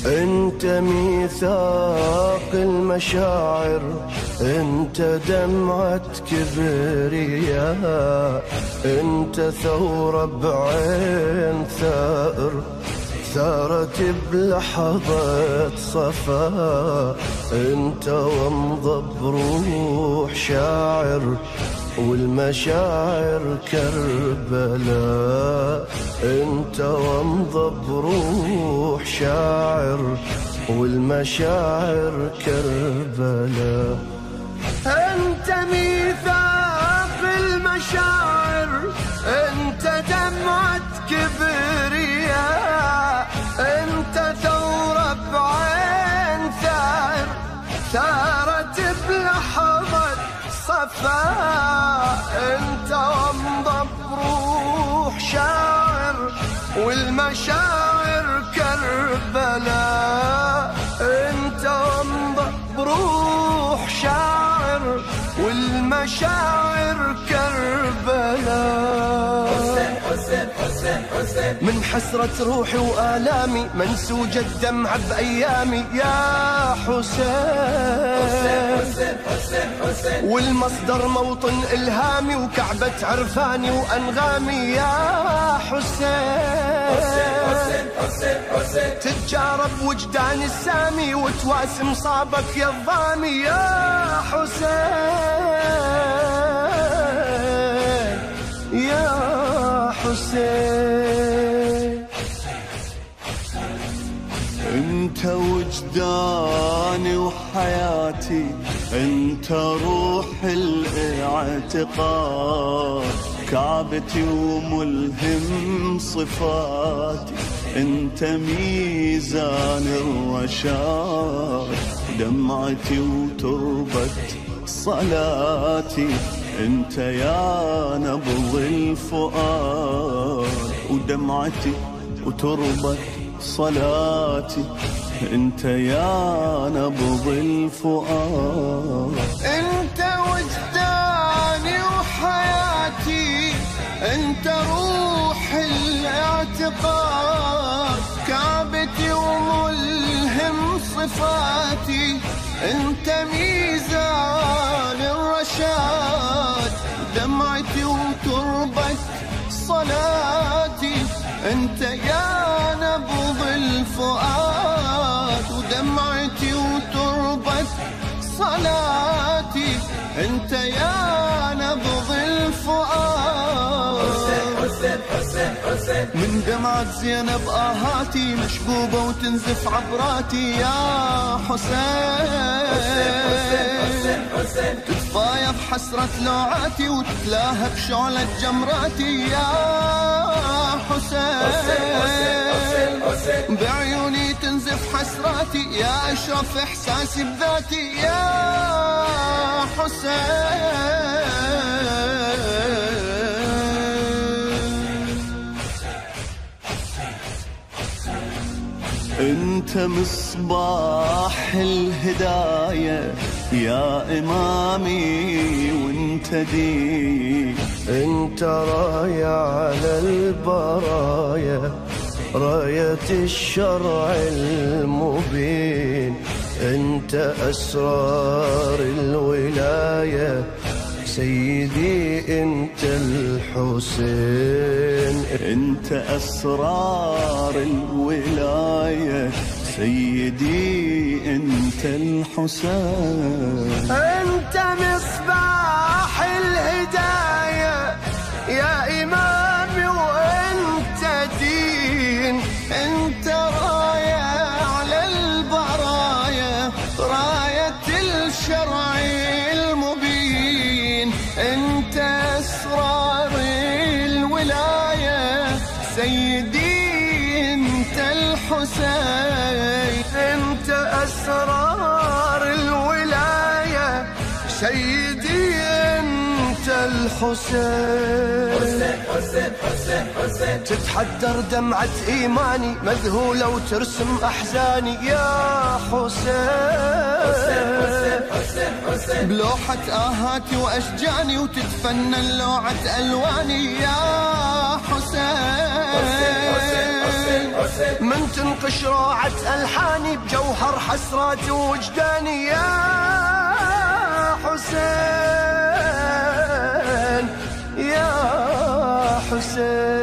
انت ميثاق المشاعر، انت دمعة كبرياء، انت ثورة بعين ثائر ثارت بلحظة صفاء، انت ومضة بروح شاعر والمشاعر كربلاء، انت ومضة بروح شاعر والمشاعر كربلاء. انت ميثاق المشاعر، انت دمعة كبرياء، انت ثورة بعين ثائر ثارت بلحظة صفاء، انت ومضة بروح شاعر والمشاعر كربلاء، انت ومضة بروح شاعر والمشاعر كربلاء. حسين حسين حسين من حسرة روحي وآلامي منسوجة الدمع بأيامي يا حسين، والمصدر موطن إلهامي وكعبة عرفاني وأنغامي يا حسين، تتجارب وجداني السامي وتواسم صابك يا الظامي يا حسين، يا حسين. انت وجداني وحياتي، انت روح الاعتقاد، كعبتي وملهم صفاتي، انت ميزان الرشاد، دمعتي وتربة صلاتي، انت يا نبض الفؤاد، ودمعتي وتربة صلاتي، انت يا نبض الفؤاد. انت وجداني وحياتي، انت روح الاعتقاد، كعبتي وملهم صفاتي، انت ميزان الرشاد، دمعتي وتربة صلاتي، انت يا نبض الفؤاد، ودمعتي وتربة صلاتي، انت يا نبض الفؤاد. من دمعة زينب آهاتي مشبوبة وتنزف عبراتي يا حسين، تتفايض حسرة لوعاتي وتتلاهى بشعلة جمراتي يا حسين، بعيوني تنزف حسراتي يا أشرف إحساسي بذاتي يا حسين. انت مصباح الهداية يا إمامي وانت دين، انت راية على البرايا، راية الشرع المبين، انت أسرار الولاية سيدي انت الحسين، انت أسرار الولاية سيدي انت الحسين. انت مصباح الهداية يا إمامي وانت دين، انت راية على البرايا، راية الشرع المبين، انت أسرار الولاية سيدي انت الحسين، انت أسرار الولاية سيدي انت الحسين. تتحدر دمعة إيماني مذهولة وترسم أحزاني يا حسين، بلوحة آهاتي وأشجاني وتتفنن لوعة ألواني يا حسين. من تنقش روعة ألحاني بجوهر حسراتي ووجداني يا حسين يا حسين.